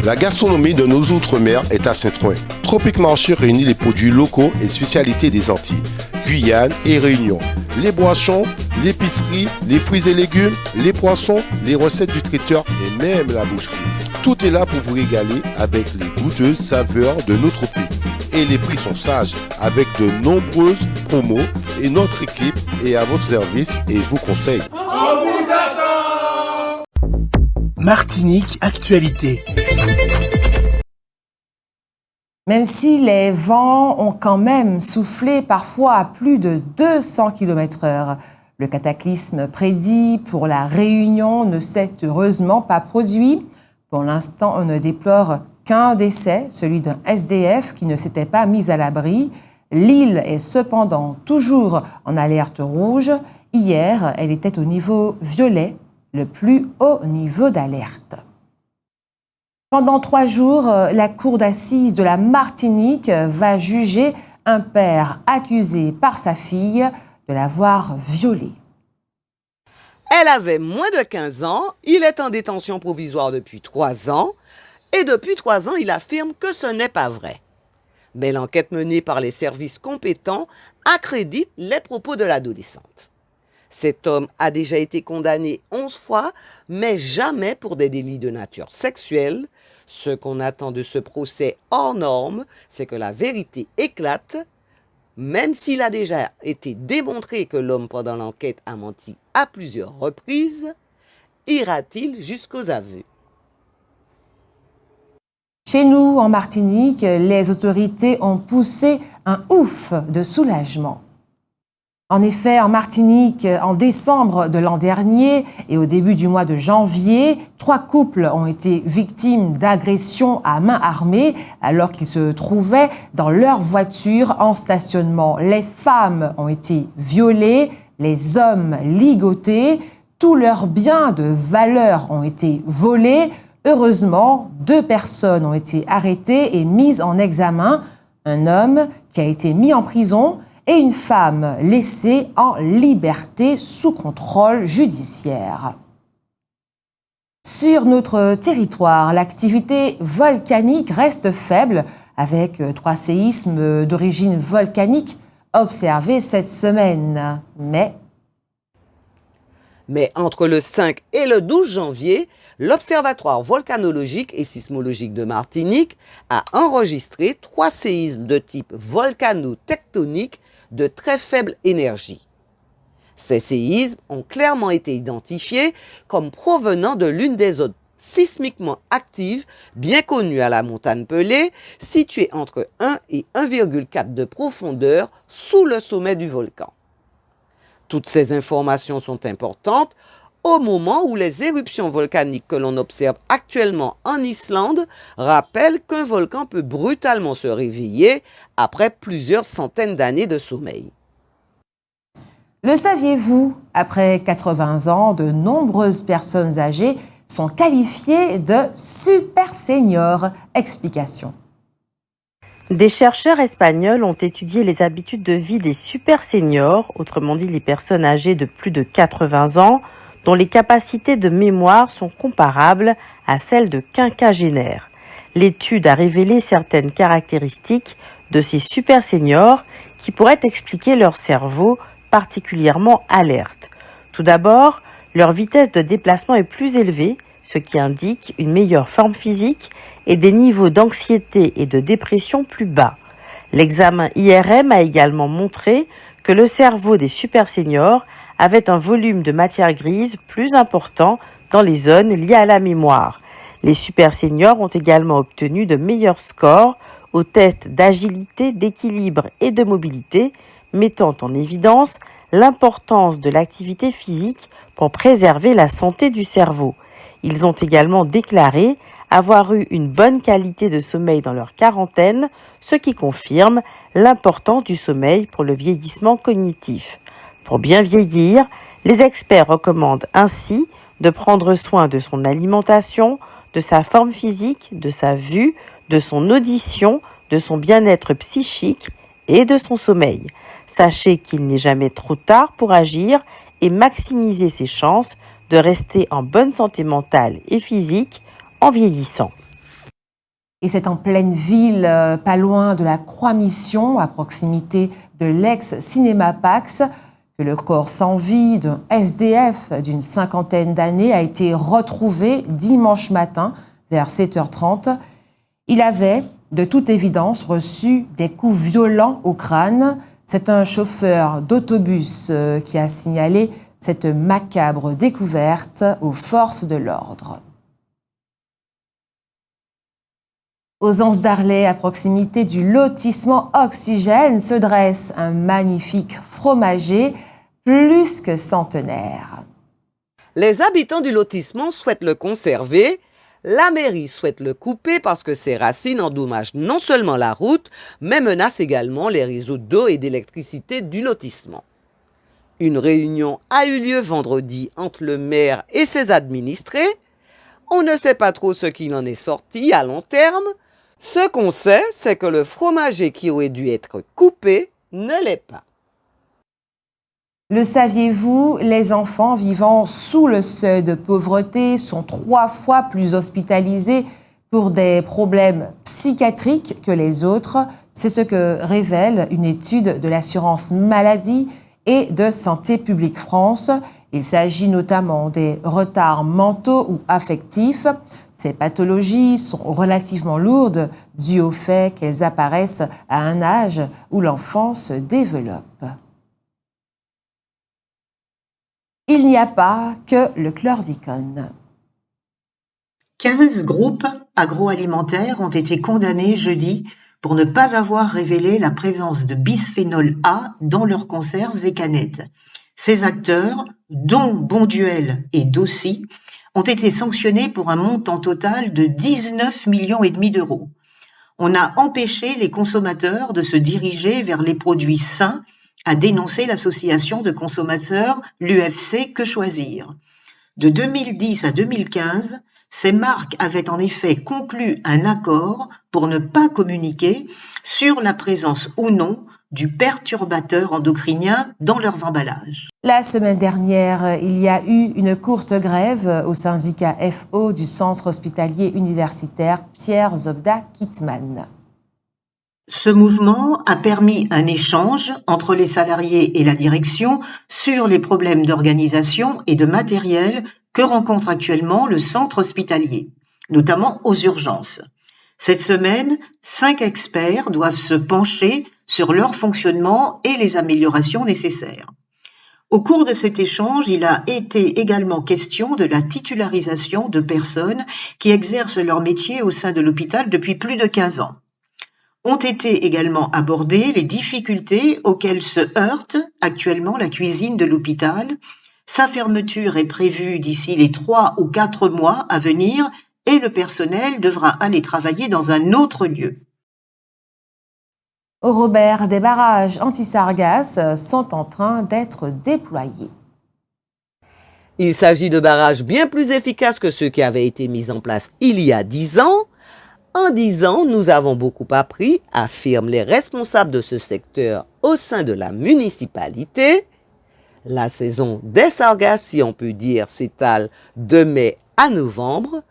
La gastronomie de nos outre-mer est à Saint-Ouen. Tropic Marché réunit les produits locaux et spécialités des Antilles, Guyane et Réunion. Les boissons, l'épicerie, les fruits et légumes, les poissons, les recettes du traiteur et même la boucherie. Tout est là pour vous régaler avec les goûteuses saveurs de notre pays. Et les prix sont sages avec de nombreuses promos et notre équipe est à votre service et vous conseille. On vous attend! Martinique Actualité. Même si les vents ont quand même soufflé parfois à plus de 200 km/h, le cataclysme prédit pour la Réunion ne s'est heureusement pas produit. Pour l'instant, on ne déplore qu'un décès, celui d'un SDF qui ne s'était pas mis à l'abri. L'île est cependant toujours en alerte rouge. Hier, elle était au niveau violet, le plus haut niveau d'alerte. Pendant 3 jours, la cour d'assises de la Martinique va juger un père accusé par sa fille de l'avoir violée. Elle avait moins de 15 ans, il est en détention provisoire depuis 3 ans et depuis 3 ans, il affirme que ce n'est pas vrai. Mais l'enquête menée par les services compétents accrédite les propos de l'adolescente. Cet homme a déjà été condamné 11 fois, mais jamais pour des délits de nature sexuelle. Ce qu'on attend de ce procès hors norme, c'est que la vérité éclate. Même s'il a déjà été démontré que l'homme pendant l'enquête a menti à plusieurs reprises, ira-t-il jusqu'aux aveux? Chez nous, en Martinique, les autorités ont poussé un ouf de soulagement. En effet, en Martinique, en décembre de l'an dernier et au début du mois de janvier, 3 couples ont été victimes d'agressions à main armée alors qu'ils se trouvaient dans leur voiture en stationnement. Les femmes ont été violées, les hommes ligotés, tous leurs biens de valeur ont été volés. Heureusement, 2 personnes ont été arrêtées et mises en examen. Un homme qui a été mis en prison et une femme laissée en liberté sous contrôle judiciaire. Sur notre territoire, l'activité volcanique reste faible avec 3 séismes d'origine volcanique observés cette semaine. Mais entre le 5 et le 12 janvier, l'Observatoire volcanologique et sismologique de Martinique a enregistré 3 séismes de type volcano-tectonique de très faible énergie. Ces séismes ont clairement été identifiés comme provenant de l'une des zones sismiquement actives bien connues à la montagne Pelée, située entre 1 et 1,4 de profondeur sous le sommet du volcan. Toutes ces informations sont importantes au moment où les éruptions volcaniques que l'on observe actuellement en Islande rappellent qu'un volcan peut brutalement se réveiller après plusieurs centaines d'années de sommeil. Le saviez-vous? Après 80 ans, de nombreuses personnes âgées sont qualifiées de super seniors. Explication. Des chercheurs espagnols ont étudié les habitudes de vie des super seniors, autrement dit les personnes âgées de plus de 80 ans, dont les capacités de mémoire sont comparables à celles de quinquagénaires. L'étude a révélé certaines caractéristiques de ces super seniors qui pourraient expliquer leur cerveau particulièrement alerte. Tout d'abord, leur vitesse de déplacement est plus élevée, ce qui indique une meilleure forme physique et des niveaux d'anxiété et de dépression plus bas. L'examen IRM a également montré que le cerveau des super seniors avait un volume de matière grise plus important dans les zones liées à la mémoire. Les super seniors ont également obtenu de meilleurs scores aux tests d'agilité, d'équilibre et de mobilité, mettant en évidence l'importance de l'activité physique pour préserver la santé du cerveau. Ils ont également déclaré avoir eu une bonne qualité de sommeil dans leur quarantaine, ce qui confirme l'importance du sommeil pour le vieillissement cognitif. Pour bien vieillir, les experts recommandent ainsi de prendre soin de son alimentation, de sa forme physique, de sa vue, de son audition, de son bien-être psychique et de son sommeil. Sachez qu'il n'est jamais trop tard pour agir et maximiser ses chances de rester en bonne santé mentale et physique en vieillissant. Et c'est en pleine ville, pas loin de la Croix-Mission, à proximité de l'ex-Cinéma Pax, que le corps sans vie d'un SDF d'une cinquantaine d'années a été retrouvé dimanche matin vers 7h30. Il avait, de toute évidence, reçu des coups violents au crâne. C'est un chauffeur d'autobus qui a signalé cette macabre découverte aux forces de l'ordre. Aux Anses d'Arlet, à proximité du lotissement Oxygène, se dresse un magnifique fromager plus que centenaire. Les habitants du lotissement souhaitent le conserver. La mairie souhaite le couper parce que ses racines endommagent non seulement la route, mais menacent également les réseaux d'eau et d'électricité du lotissement. Une réunion a eu lieu vendredi entre le maire et ses administrés. On ne sait pas trop ce qu'il en est sorti à long terme. Ce qu'on sait, c'est que le fromager qui aurait dû être coupé ne l'est pas. Le saviez-vous, les enfants vivant sous le seuil de pauvreté sont 3 fois plus hospitalisés pour des problèmes psychiatriques que les autres. C'est ce que révèle une étude de l'assurance maladie et de Santé publique France. Il s'agit notamment des retards mentaux ou affectifs. Ces pathologies sont relativement lourdes, dues au fait qu'elles apparaissent à un âge où l'enfant se développe. Il n'y a pas que le chlordécone. 15 groupes agroalimentaires ont été condamnés jeudi pour ne pas avoir révélé la présence de bisphénol A dans leurs conserves et canettes. Ces acteurs, dont Bonduel et Dossi, ont été sanctionnés pour un montant total de 19,5 millions d'euros. On a empêché les consommateurs de se diriger vers les produits sains, a dénoncé l'association de consommateurs, l'UFC Que Choisir. De 2010 à 2015, ces marques avaient en effet conclu un accord pour ne pas communiquer sur la présence ou non du perturbateur endocrinien dans leurs emballages. La semaine dernière, il y a eu une courte grève au syndicat FO du centre hospitalier universitaire Pierre Zobda Kitzmann. Ce mouvement a permis un échange entre les salariés et la direction sur les problèmes d'organisation et de matériel que rencontre actuellement le centre hospitalier, notamment aux urgences. Cette semaine, 5 experts doivent se pencher sur leur fonctionnement et les améliorations nécessaires. Au cours de cet échange, il a été également question de la titularisation de personnes qui exercent leur métier au sein de l'hôpital depuis plus de 15 ans. Ont été également abordées les difficultés auxquelles se heurte actuellement la cuisine de l'hôpital. Sa fermeture est prévue d'ici les 3 ou 4 mois à venir et le personnel devra aller travailler dans un autre lieu. Au Robert, des barrages anti-sargasses sont en train d'être déployés. Il s'agit de barrages bien plus efficaces que ceux qui avaient été mis en place il y a 10 ans. En 10 ans, nous avons beaucoup appris, affirment les responsables de ce secteur au sein de la municipalité. La saison des sargasses, si on peut dire, s'étale de mai à novembre.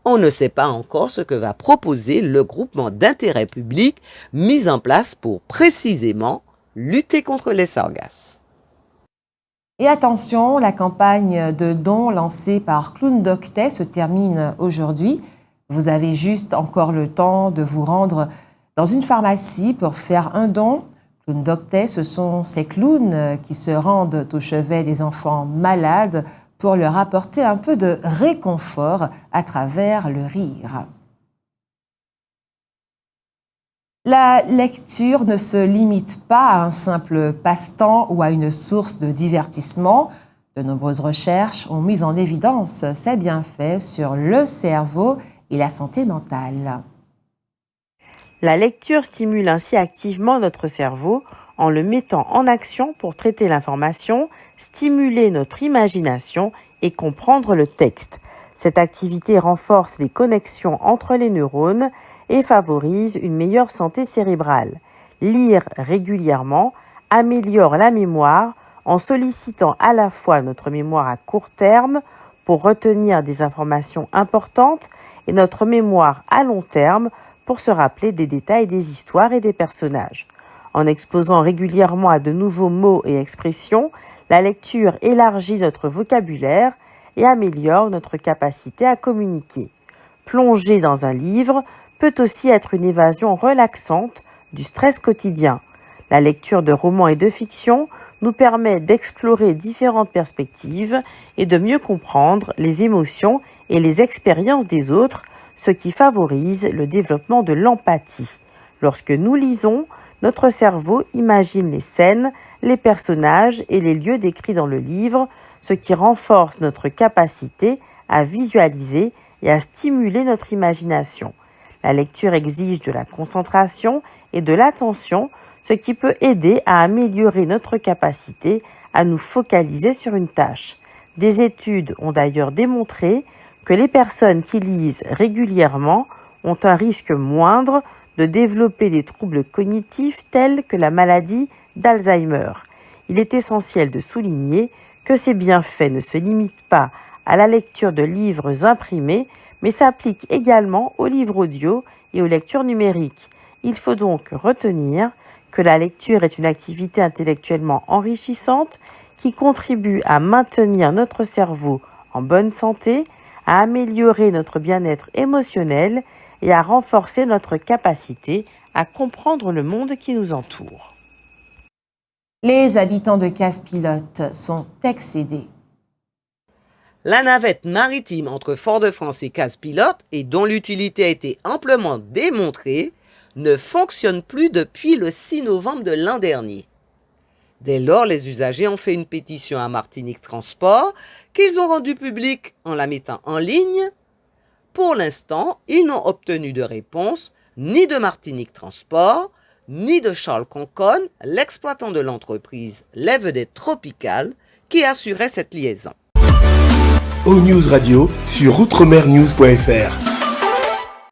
On ne sait pas encore ce que va proposer le groupement d'intérêt public mis en place pour précisément lutter contre les sargasses. Et attention, la campagne de dons lancée par Clown Doctet se termine aujourd'hui. Vous avez juste encore le temps de vous rendre dans une pharmacie pour faire un don. Clown Doctet, ce sont ces clowns qui se rendent au chevet des enfants malades pour leur apporter un peu de réconfort à travers le rire. La lecture ne se limite pas à un simple passe-temps ou à une source de divertissement. De nombreuses recherches ont mis en évidence ses bienfaits sur le cerveau et la santé mentale. La lecture stimule ainsi activement notre cerveau en le mettant en action pour traiter l'information, stimuler notre imagination et comprendre le texte. Cette activité renforce les connexions entre les neurones et favorise une meilleure santé cérébrale. Lire régulièrement améliore la mémoire en sollicitant à la fois notre mémoire à court terme pour retenir des informations importantes et notre mémoire à long terme pour se rappeler des détails des histoires et des personnages. En exposant régulièrement à de nouveaux mots et expressions, la lecture élargit notre vocabulaire et améliore notre capacité à communiquer. Plonger dans un livre peut aussi être une évasion relaxante du stress quotidien. La lecture de romans et de fiction nous permet d'explorer différentes perspectives et de mieux comprendre les émotions et les expériences des autres, ce qui favorise le développement de l'empathie. Lorsque nous lisons, notre cerveau imagine les scènes, les personnages et les lieux décrits dans le livre, ce qui renforce notre capacité à visualiser et à stimuler notre imagination. La lecture exige de la concentration et de l'attention, ce qui peut aider à améliorer notre capacité à nous focaliser sur une tâche. Des études ont d'ailleurs démontré que les personnes qui lisent régulièrement ont un risque moindre de développer des troubles cognitifs tels que la maladie d'Alzheimer. Il est essentiel de souligner que ces bienfaits ne se limitent pas à la lecture de livres imprimés, mais s'appliquent également aux livres audio et aux lectures numériques. Il faut donc retenir que la lecture est une activité intellectuellement enrichissante qui contribue à maintenir notre cerveau en bonne santé, à améliorer notre bien-être émotionnel et à renforcer notre capacité à comprendre le monde qui nous entoure. Les habitants de Casse-Pilote sont excédés. La navette maritime entre Fort-de-France et Casse-Pilote, et dont l'utilité a été amplement démontrée, ne fonctionne plus depuis le 6 novembre de l'an dernier. Dès lors, les usagers ont fait une pétition à Martinique Transport qu'ils ont rendue publique en la mettant en ligne. Pour l'instant, ils n'ont obtenu de réponse ni de Martinique Transport, ni de Charles Conconne, l'exploitant de l'entreprise Les Vedettes Tropicales, qui assurait cette liaison. O-News Radio sur outremernews.fr.